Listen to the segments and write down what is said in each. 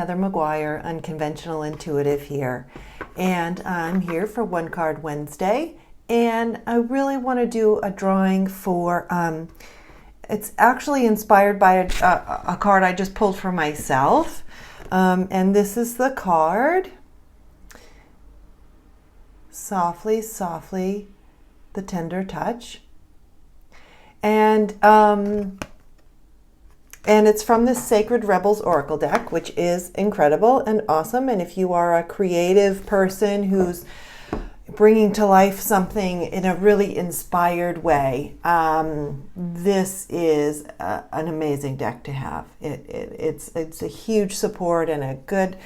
Heather McGuire, Unconventional Intuitive here, and I'm here for One Card Wednesday, and I really want to do a drawing for, it's actually inspired by a card I just pulled for myself, and this is the card, Softly, Softly, the Tender Touch, and it's from the Sacred Rebels Oracle deck, which is incredible and awesome. And if you are a creative person who's bringing to life something in a really inspired way, this is an amazing deck to have. It's a huge support and a good,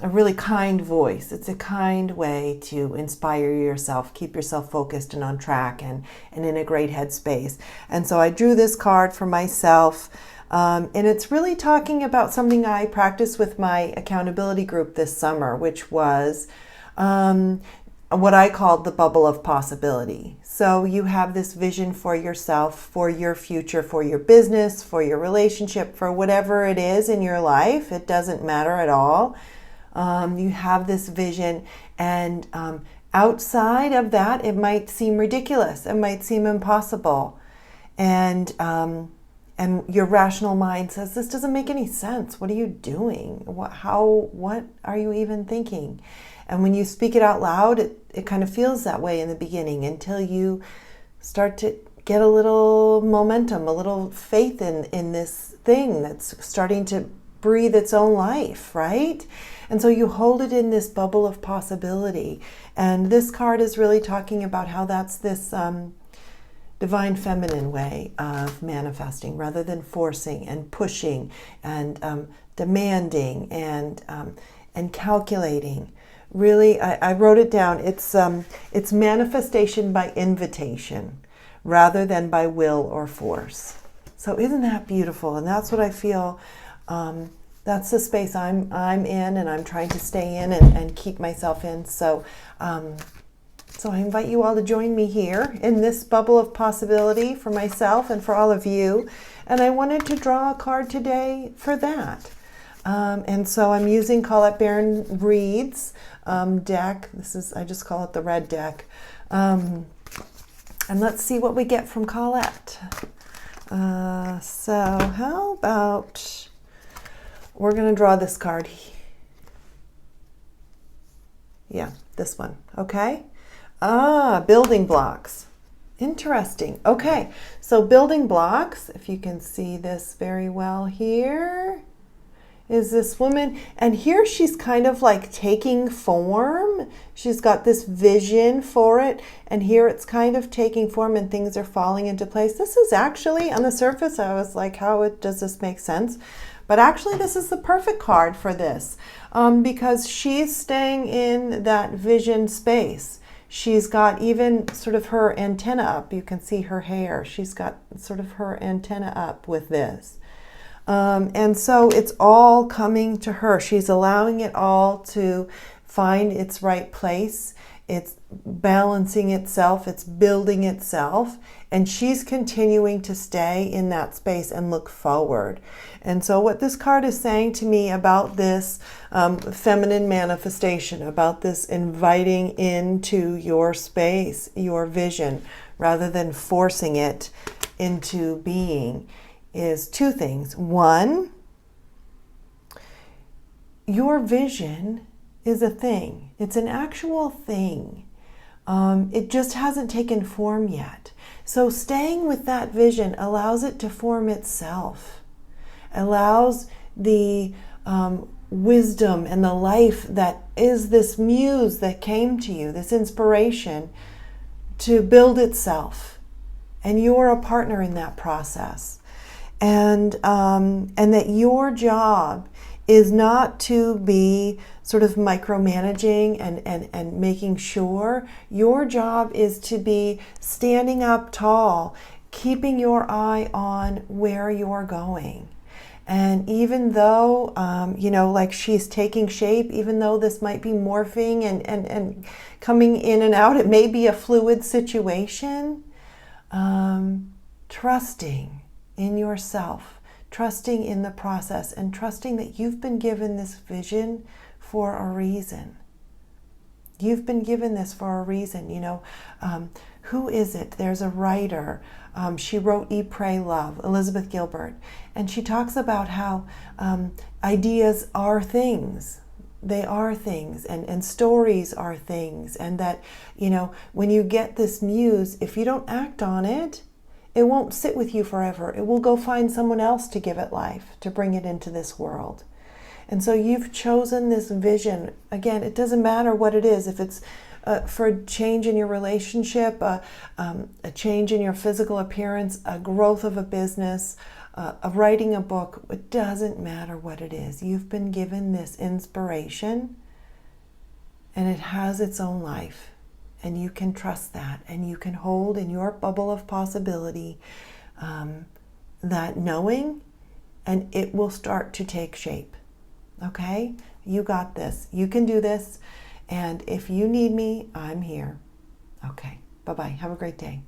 a really kind voice. It's a kind way to inspire yourself, keep yourself focused and on track and in a great headspace. And so I drew this card for myself, and it's really talking about something I practiced with my accountability group this summer, which was what I called the bubble of possibility. So you have this vision for yourself, for your future, for your business, for your relationship, for whatever it is in your life. It doesn't matter at all. You have this vision, and outside of that, it might seem ridiculous. It might seem impossible, and your rational mind says, "This doesn't make any sense. What are you doing? What are you even thinking?" And when you speak it out loud, it kind of feels that way in the beginning until you start to get a little momentum, a little faith in this thing that's starting to breathe its own life, right? And so you hold it in this bubble of possibility. And this card is really talking about how that's this divine feminine way of manifesting rather than forcing and pushing and demanding and calculating. Really, I wrote it down. It's manifestation by invitation rather than by will or force. So isn't that beautiful? And that's what I feel. That's the space I'm in, and I'm trying to stay in and keep myself in. So I invite you all to join me here in this bubble of possibility for myself and for all of you. And I wanted to draw a card today for that. And so I'm using Colette Baron Reed's deck. I just call it the red deck. And let's see what we get from Colette. So how about we're going to draw this card. Yeah, this one. Okay. Building blocks. Interesting. Okay. So building blocks, if you can see this very well here, is this woman. And here she's kind of like taking form. She's got this vision for it. And here it's kind of taking form and things are falling into place. This is actually, on the surface, I was like, does this make sense? But actually, this is the perfect card for this because she's staying in that vision space. She's got even sort of her antenna up. You can see her hair. She's got sort of her antenna up with this. And so it's all coming to her. She's allowing it all to find its right place. It's balancing itself. It's building itself. And she's continuing to stay in that space and look forward. And so what this card is saying to me about this feminine manifestation, about this inviting into your space, your vision, rather than forcing it into being, is two things. One, your vision is a thing. It's an actual thing. It just hasn't taken form yet. So staying with that vision allows it to form itself, allows the wisdom and the life that is this muse that came to you, this inspiration, to build itself. And you're a partner in that process. And that your job is not to be sort of micromanaging and making sure. Your job is to be standing up tall, keeping your eye on where you're going. And even though, like she's taking shape, even though this might be morphing and coming in and out, it may be a fluid situation, trusting in yourself, trusting in the process, and trusting that you've been given this vision for a reason. You've been given this for a reason. Who is it? There's a writer. She wrote Eat, Pray, Love, Elizabeth Gilbert. And she talks about how ideas are things. They are things, and stories are things. And that, when you get this muse, if you don't act on it, it won't sit with you forever. It will go find someone else to give it life, to bring it into this world. And so you've chosen this vision. Again, it doesn't matter what it is. If it's for a change in your relationship, a change in your physical appearance, a growth of a business, of writing a book, it doesn't matter what it is. You've been given this inspiration, and it has its own life. And you can trust that, and you can hold in your bubble of possibility that knowing, and it will start to take shape. Okay? You got this. You can do this. And if you need me, I'm here. Okay. Bye-bye. Have a great day.